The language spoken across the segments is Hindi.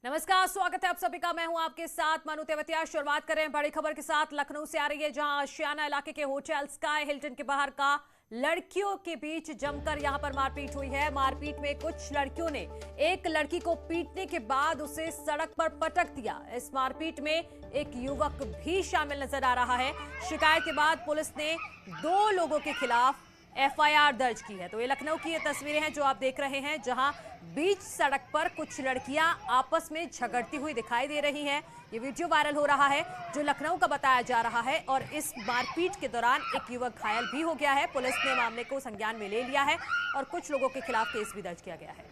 नमस्कार, स्वागत है आप सभी का। मैं हूं आपके साथ मनु तेवतिया। शुरुआत करें बड़ी खबर के साथ। लखनऊ से आ रही है, जहां आशियाना इलाके के होटल स्काई हिल्टन के बाहर का लड़कियों के बीच जमकर यहां पर मारपीट हुई है। मारपीट में कुछ लड़कियों ने एक लड़की को पीटने के बाद उसे सड़क पर पटक दिया। इस मारपीट में एक युवक भी शामिल नजर आ रहा है। शिकायत के बाद पुलिस ने 2 लोगों के खिलाफ एफआईआर दर्ज की है। तो ये लखनऊ की ये तस्वीरें हैं जो आप देख रहे हैं, जहां बीच सड़क पर कुछ लड़कियां आपस में झगड़ती हुई दिखाई दे रही हैं। ये वीडियो वायरल हो रहा है जो लखनऊ का बताया जा रहा है, और इस मारपीट के दौरान एक युवक घायल भी हो गया है। पुलिस ने मामले को संज्ञान में ले लिया है और कुछ लोगों के खिलाफ केस भी दर्ज किया गया है।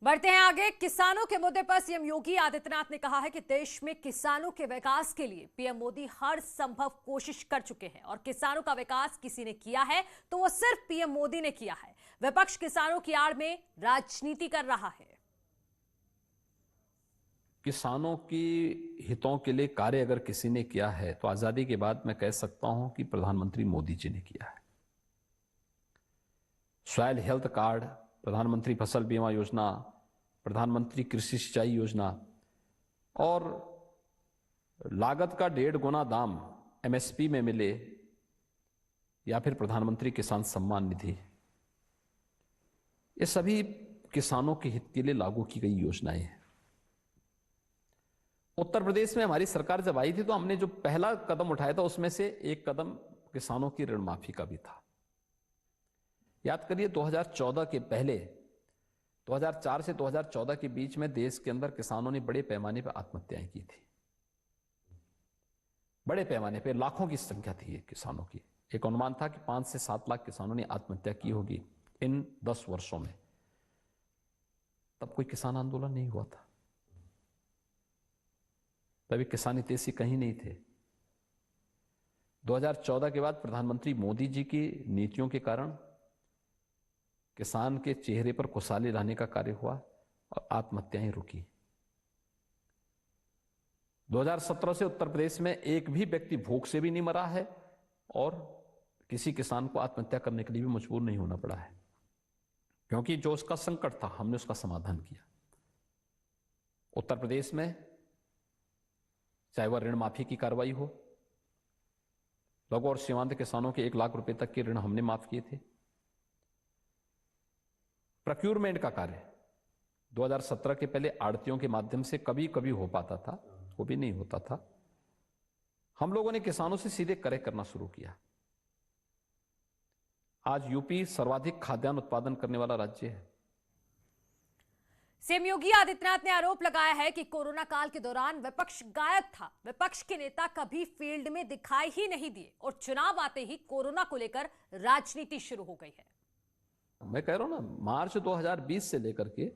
बढ़ते हैं आगे। किसानों के मुद्दे पर सीएम योगी आदित्यनाथ ने कहा है कि देश में किसानों के विकास के लिए पीएम मोदी हर संभव कोशिश कर चुके हैं, और किसानों का विकास किसी ने किया है तो वो सिर्फ पीएम मोदी ने किया है। विपक्ष किसानों की आड़ में राजनीति कर रहा है। किसानों की हितों के लिए कार्य अगर किसी ने किया है तो आजादी के बाद मैं कह सकता हूं कि प्रधानमंत्री मोदी जी ने किया है। सॉइल हेल्थ कार्ड, प्रधानमंत्री फसल बीमा योजना, प्रधानमंत्री कृषि सिंचाई योजना, और लागत का 1.5 गुना दाम एमएसपी में मिले, या फिर प्रधानमंत्री किसान सम्मान निधि, ये सभी किसानों के हित के लिए लागू की गई योजनाएं हैं। उत्तर प्रदेश में हमारी सरकार जब आई थी तो हमने जो पहला कदम उठाया था उसमें से एक कदम किसानों की ऋण माफी का भी था। याद करिए, 2014 के पहले 2004 से 2014 के बीच में देश के अंदर किसानों ने बड़े पैमाने पर आत्महत्याएं की थी। बड़े पैमाने पर लाखों की संख्या थी ये किसानों की। एक अनुमान था कि 5 से 7 लाख किसानों ने आत्महत्या की होगी इन 10 वर्षों में। तब कोई किसान आंदोलन नहीं हुआ था, तभी किसान हितैषी कहीं नहीं थे। 2014 के बाद प्रधानमंत्री मोदी जी की नीतियों के कारण किसान के चेहरे पर खुशहाली लाने का कार्य हुआ और आत्महत्याएं रुकी। 2017 से उत्तर प्रदेश में एक भी व्यक्ति भूख से भी नहीं मरा है और किसी किसान को आत्महत्या करने के लिए भी मजबूर नहीं होना पड़ा है, क्योंकि जो उसका संकट था हमने उसका समाधान किया। उत्तर प्रदेश में चाहे वह ऋण माफी की कार्रवाई हो, लघु और सीमांत किसानों के 1 लाख रुपए तक के ऋण हमने माफ किए थे। प्रोक्यूरमेंट का कार्य 2017 के पहले आड़तियों के माध्यम से कभी कभी हो पाता था, वो भी नहीं होता था। हम लोगों ने किसानों से सीधे क्रय करना शुरू किया। आज यूपी सर्वाधिक खाद्यान्न उत्पादन करने वाला राज्य है। सीएम योगी आदित्यनाथ ने आरोप लगाया है कि कोरोना काल के दौरान विपक्ष गायब था। विपक्ष के नेता कभी फील्ड में दिखाई ही नहीं दिए और चुनाव आते ही कोरोना को लेकर राजनीति शुरू हो गई है। मैं कह रहा हूं ना, मार्च 2020 से लेकर के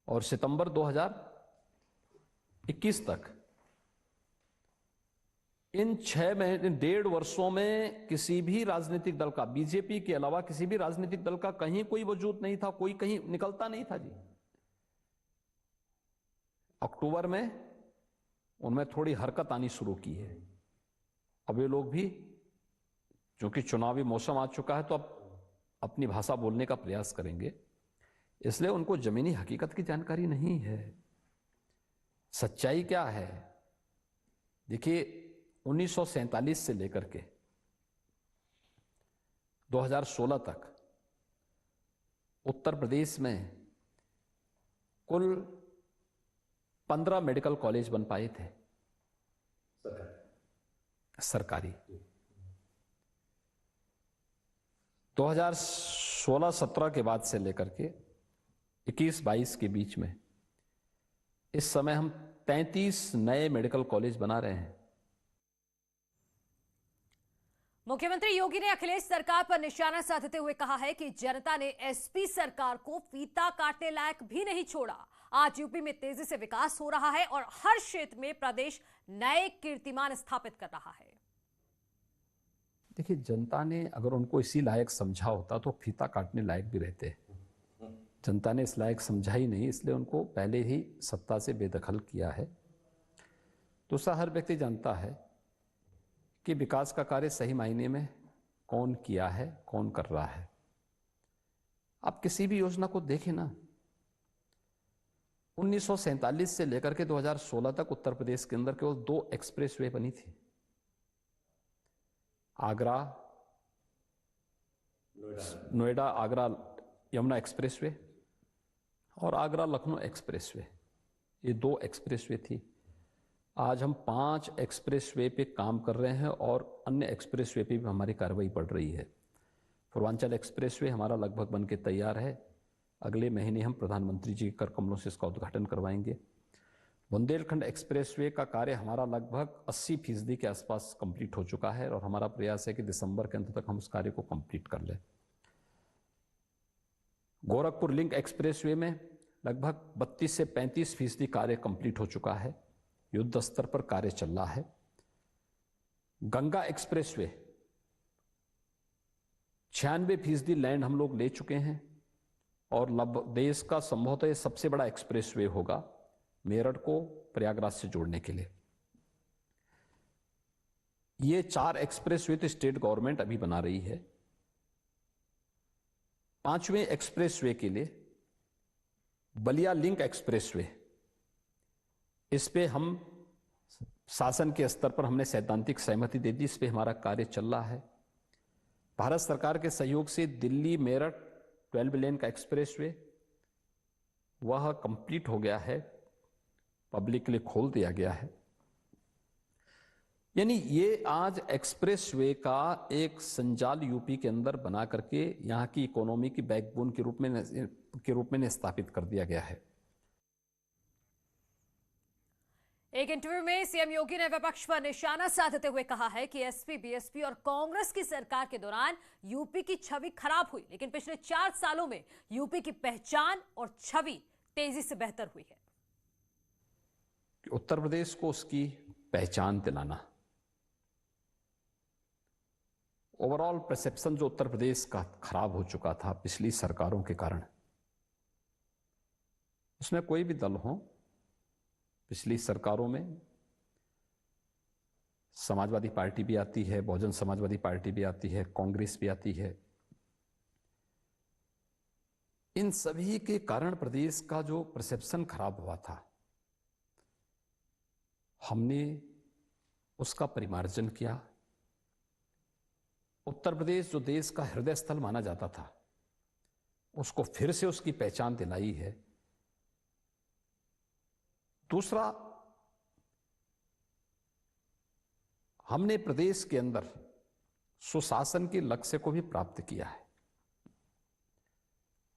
और सितंबर 2021 तक, इन 6 महीने 1.5 वर्षों में किसी भी राजनीतिक दल का, बीजेपी के अलावा किसी भी राजनीतिक दल का कहीं कोई वजूद नहीं था, कोई कहीं निकलता नहीं था जी। अक्टूबर में उनमें थोड़ी हरकत आनी शुरू की है। अब ये लोग भी, क्योंकि चुनावी मौसम आ चुका है, तो अब अपनी भाषा बोलने का प्रयास करेंगे, इसलिए उनको जमीनी हकीकत की जानकारी नहीं है। सच्चाई क्या है? देखिए, 1947 से लेकर के 2016 तक उत्तर प्रदेश में कुल 15 मेडिकल कॉलेज बन पाए थे सरकारी। 2016-17 के बाद से लेकर के 21-22 के बीच में इस समय हम 33 नए मेडिकल कॉलेज बना रहे हैं। मुख्यमंत्री योगी ने अखिलेश सरकार पर निशाना साधते हुए कहा है कि जनता ने एसपी सरकार को फीता काटने लायक भी नहीं छोड़ा। आज यूपी में तेजी से विकास हो रहा है और हर क्षेत्र में प्रदेश नए कीर्तिमान स्थापित कर रहा है। देखिए, जनता ने अगर उनको इसी लायक समझा होता तो फीता काटने लायक भी रहते। जनता ने इस लायक समझा ही नहीं, इसलिए उनको पहले ही सत्ता से बेदखल किया है। दूसरा, हर व्यक्ति जानता है कि विकास का कार्य सही मायने में कौन किया है, कौन कर रहा है। आप किसी भी योजना को देखें ना, 1947 से लेकर के 2016 तक उत्तर प्रदेश के अंदर केवल 2 एक्सप्रेसवे बनी थी। आगरा नोएडा आगरा यमुना एक्सप्रेसवे और आगरा लखनऊ एक्सप्रेसवे, ये 2 एक्सप्रेसवे थी। आज हम 5 एक्सप्रेसवे पे काम कर रहे हैं और अन्य एक्सप्रेसवे पे भी हमारी कार्रवाई बढ़ रही है। पूर्वांचल एक्सप्रेसवे हमारा लगभग बन के तैयार है। अगले महीने हम प्रधानमंत्री जी के कर कमलों से इसका उद्घाटन करवाएंगे। बुंदेलखंड एक्सप्रेसवे का कार्य हमारा लगभग 80% के आसपास कंप्लीट हो चुका है और हमारा प्रयास है कि दिसंबर के अंत तक हम उस कार्य को कंप्लीट कर लें। गोरखपुर लिंक एक्सप्रेसवे में लगभग 32 से 35% कार्य कंप्लीट हो चुका है। युद्ध स्तर पर कार्य चल रहा है। गंगा एक्सप्रेसवे 96% लैंड हम लोग ले चुके हैं और देश का संभवतः सबसे बड़ा एक्सप्रेसवे होगा मेरठ को प्रयागराज से जोड़ने के लिए। ये 4 एक्सप्रेसवे तो स्टेट गवर्नमेंट अभी बना रही है। 5वें एक्सप्रेसवे के लिए बलिया लिंक एक्सप्रेसवे, इस पे हम शासन के स्तर पर हमने सैद्धांतिक सहमति दे दी। इस पे हमारा कार्य चल रहा है। भारत सरकार के सहयोग से दिल्ली मेरठ 12 लेन का एक्सप्रेसवे वह कंप्लीट हो गया है, पब्लिक के लिए खोल दिया गया है। यानी ये आज एक्सप्रेसवे का एक संजाल यूपी के अंदर बना करके यहां की इकोनॉमी की बैकबोन के रूप में स्थापित कर दिया गया है। एक इंटरव्यू में सीएम योगी ने विपक्ष पर निशाना साधते हुए कहा है कि एसपी, बीएसपी और कांग्रेस की सरकार के दौरान यूपी की छवि खराब हुई, लेकिन पिछले 4 सालों में यूपी की पहचान और छवि तेजी से बेहतर हुई है। उत्तर प्रदेश को उसकी पहचान दिलाना, ओवरऑल परसेप्शन जो उत्तर प्रदेश का खराब हो चुका था पिछली सरकारों के कारण, उसमें कोई भी दल हो, पिछली सरकारों में समाजवादी पार्टी भी आती है, बहुजन समाजवादी पार्टी भी आती है, कांग्रेस भी आती है। इन सभी के कारण प्रदेश का जो परसेप्शन खराब हुआ था, हमने उसका परिमार्जन किया। उत्तर प्रदेश जो देश का हृदय स्थल माना जाता था, उसको फिर से उसकी पहचान दिलाई है। दूसरा, हमने प्रदेश के अंदर सुशासन के लक्ष्य को भी प्राप्त किया है।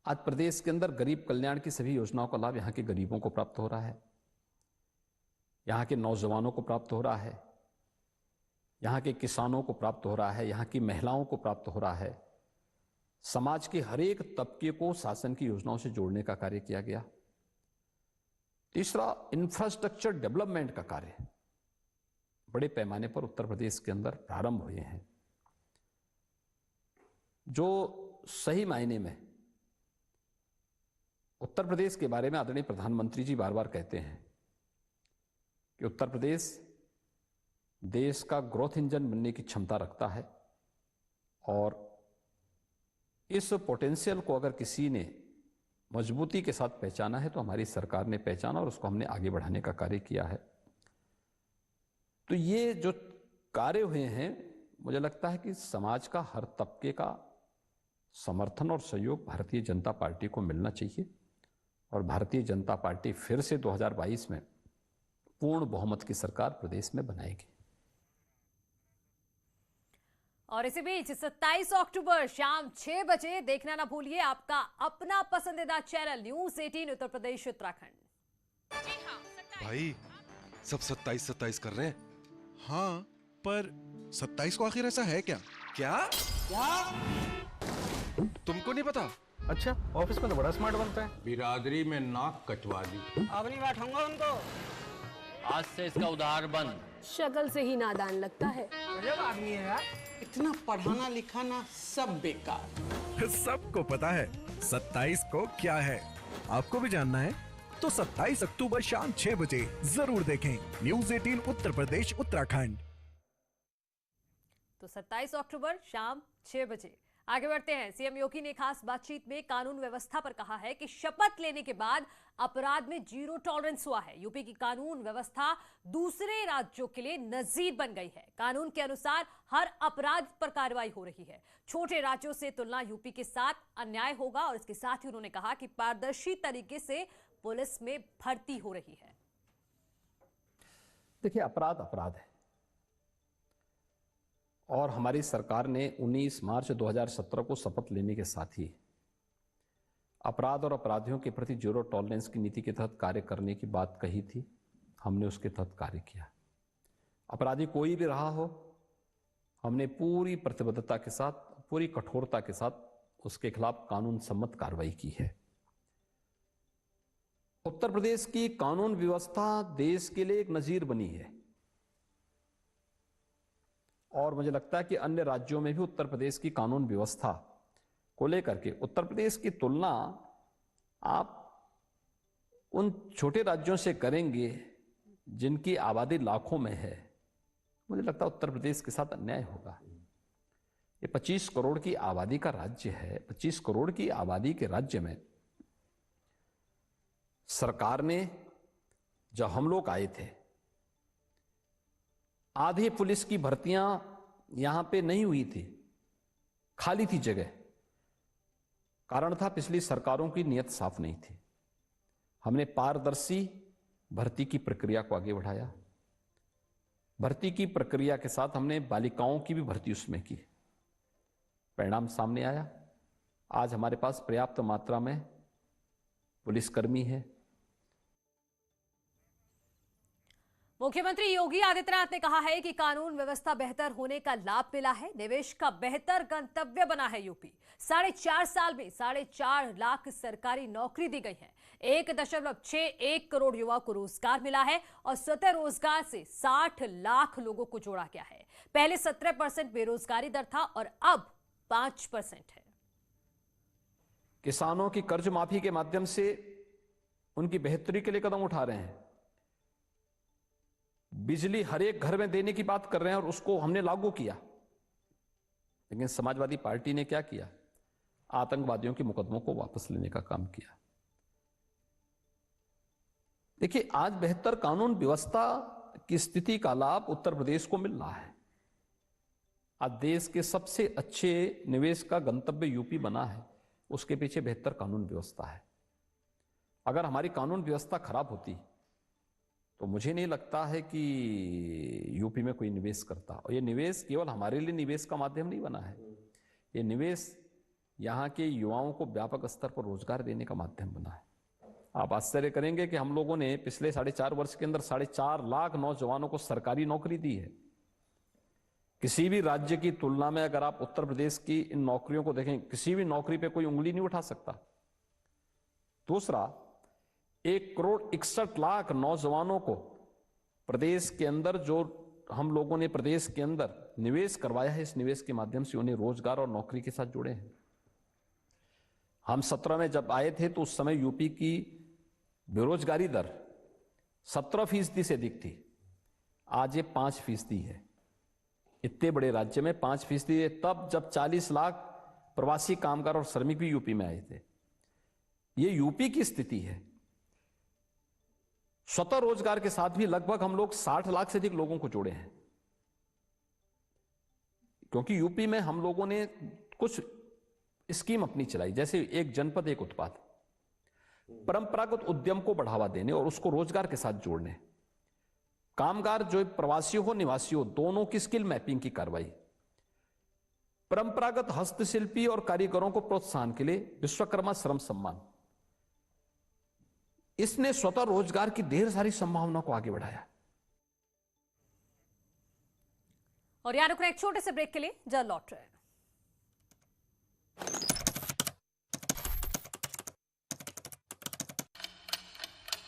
आज प्रदेश के अंदर गरीब कल्याण की सभी योजनाओं का लाभ यहां के गरीबों को प्राप्त हो रहा है, यहां के नौजवानों को प्राप्त हो रहा है, यहां के किसानों को प्राप्त हो रहा है, यहां की महिलाओं को प्राप्त हो रहा है। समाज के हर एक तबके को शासन की योजनाओं से जोड़ने का कार्य किया गया। तीसरा, इंफ्रास्ट्रक्चर डेवलपमेंट का कार्य बड़े पैमाने पर उत्तर प्रदेश के अंदर प्रारंभ हुए हैं, जो सही मायने में उत्तर प्रदेश के बारे में आदरणीय प्रधानमंत्री जी बार बार कहते हैं कि उत्तर प्रदेश देश का ग्रोथ इंजन बनने की क्षमता रखता है और इस पोटेंशियल को अगर किसी ने मजबूती के साथ पहचाना है तो हमारी सरकार ने पहचाना और उसको हमने आगे बढ़ाने का कार्य किया है। तो ये जो कार्य हुए हैं, मुझे लगता है कि समाज का हर तबके का समर्थन और सहयोग भारतीय जनता पार्टी को मिलना चाहिए और भारतीय जनता पार्टी फिर से 2022 में पूर्ण बहुमत की सरकार प्रदेश में बनाएगी। और इसी बीच 27 अक्टूबर शाम 6 बजे देखना ना भूलिए आपका अपना पसंदीदा चैनल न्यूज़ 18 उत्तर प्रदेश उत्तराखंड। भाई सब 27-27 कर रहे हैं। हाँ, पर 27 को आखिर ऐसा है क्या? क्या तुमको नहीं पता? अच्छा, ऑफिस में तो बड़ा स्मार्ट बनता है। बिरादरी में नाक कटवा दी। अब नहीं बैठूंगा उनको। आज से इसका उधार बंद। शक्ल से ही नादान लगता है। गजब आदमी है यार। इतना पढ़ाना लिखाना सब बेकार। सबको पता है 27 को क्या है। आपको भी जानना है तो 27 अक्टूबर शाम 6 बजे जरूर देखें न्यूज़ 18 उत्तर प्रदेश उत्तराखंड। तो 27 अक्टूबर शाम 6 बजे। आगे बढ़ते हैं। सीएम योगी ने खास बातचीत में कानून व्यवस्था पर कहा है कि शपथ लेने के बाद अपराध में जीरो टॉलरेंस हुआ है। यूपी की कानून व्यवस्था दूसरे राज्यों के लिए नजीर बन गई है। कानून के अनुसार हर अपराध पर कार्रवाई हो रही है। छोटे राज्यों से तुलना यूपी के साथ अन्याय होगा और इसके साथ ही उन्होंने कहा कि पारदर्शी तरीके से पुलिस में भर्ती हो रही है। देखिए, अपराध अपराध है और हमारी सरकार ने 19 मार्च 2017 को शपथ लेने के साथ ही अपराध और अपराधियों के प्रति जीरो टॉलरेंस की नीति के तहत कार्य करने की बात कही थी। हमने उसके तहत कार्य किया। अपराधी कोई भी रहा हो, हमने पूरी प्रतिबद्धता के साथ, पूरी कठोरता के साथ उसके खिलाफ कानून सम्मत कार्रवाई की है। उत्तर प्रदेश की कानून व्यवस्था देश के लिए एक नजीर बनी है और मुझे लगता है कि अन्य राज्यों में भी उत्तर प्रदेश की कानून व्यवस्था को लेकर के उत्तर प्रदेश की तुलना आप उन छोटे राज्यों से करेंगे जिनकी आबादी लाखों में है, मुझे लगता है उत्तर प्रदेश के साथ अन्याय होगा। ये 25 करोड़ की आबादी का राज्य है। 25 करोड़ की आबादी के राज्य में सरकार ने, जब हम लोग आए थे, आधी पुलिस की भर्तियां यहां पे नहीं हुई थी, खाली थी जगह। कारण था पिछली सरकारों की नीयत साफ नहीं थी। हमने पारदर्शी भर्ती की प्रक्रिया को आगे बढ़ाया। भर्ती की प्रक्रिया के साथ हमने बालिकाओं की भी भर्ती उसमें की। परिणाम सामने आया। आज हमारे पास पर्याप्त मात्रा में पुलिसकर्मी है। मुख्यमंत्री योगी आदित्यनाथ ने कहा है कि कानून व्यवस्था बेहतर होने का लाभ मिला है। निवेश का बेहतर गंतव्य बना है यूपी। 4.5 साल में 4.5 लाख सरकारी नौकरी दी गई है। 1.61 करोड़ युवाओं को रोजगार मिला है और स्वतः रोजगार से 60 लाख लोगों को जोड़ा गया है। पहले 17% बेरोजगारी दर था और अब 5% है। किसानों की कर्ज माफी के माध्यम से उनकी बेहतरी के लिए कदम उठा रहे हैं। बिजली हर एक घर में देने की बात कर रहे हैं और उसको हमने लागू किया। लेकिन समाजवादी पार्टी ने क्या किया? आतंकवादियों के मुकदमों को वापस लेने का काम किया। देखिए, आज बेहतर कानून व्यवस्था की स्थिति का लाभ उत्तर प्रदेश को मिल रहा है। आज देश के सबसे अच्छे निवेश का गंतव्य यूपी बना है। उसके पीछे बेहतर कानून व्यवस्था है। अगर हमारी कानून व्यवस्था खराब होती तो मुझे नहीं लगता है कि यूपी में कोई निवेश करता। और ये निवेश केवल हमारे लिए निवेश का माध्यम नहीं बना है। ये निवेश यहाँ के युवाओं को व्यापक स्तर पर रोजगार देने का माध्यम बना है। आप आश्चर्य करेंगे कि हम लोगों ने पिछले 4.5 वर्ष के अंदर 4.5 लाख नौजवानों को सरकारी नौकरी दी है। किसी भी राज्य की तुलना में अगर आप उत्तर प्रदेश की इन नौकरियों को देखें, किसी भी नौकरी पे कोई उंगली नहीं उठा सकता। दूसरा, 1.61 करोड़ नौजवानों को प्रदेश के अंदर, जो हम लोगों ने प्रदेश के अंदर निवेश करवाया है, इस निवेश के माध्यम से उन्हें रोजगार और नौकरी के साथ जुड़े हैं। हम 17 में जब आए थे तो उस समय यूपी की बेरोजगारी दर 17% से अधिक थी। आज ये 5% है। इतने बड़े राज्य में 5% है। तब जब 40 लाख प्रवासी कामगार और श्रमिक भी यूपी में आए थे। ये यूपी की स्थिति है। स्वतः रोजगार के साथ भी लगभग हम लोग 60 लाख से अधिक लोगों को जोड़े हैं। क्योंकि यूपी में हम लोगों ने कुछ स्कीम अपनी चलाई, जैसे एक जनपद एक उत्पाद, परंपरागत उद्यम को बढ़ावा देने और उसको रोजगार के साथ जोड़ने, कामगार जो प्रवासी हो निवासी हो दोनों की स्किल मैपिंग की कार्रवाई, परंपरागत हस्तशिल्पी और कारीगरों को प्रोत्साहन के लिए विश्वकर्मा श्रम सम्मान, इसने स्वतः रोजगार की ढेर सारी संभावना को आगे बढ़ाया। और यहाँ रुकना एक छोटे से ब्रेक के लिए जल्द लौट रहे हैं।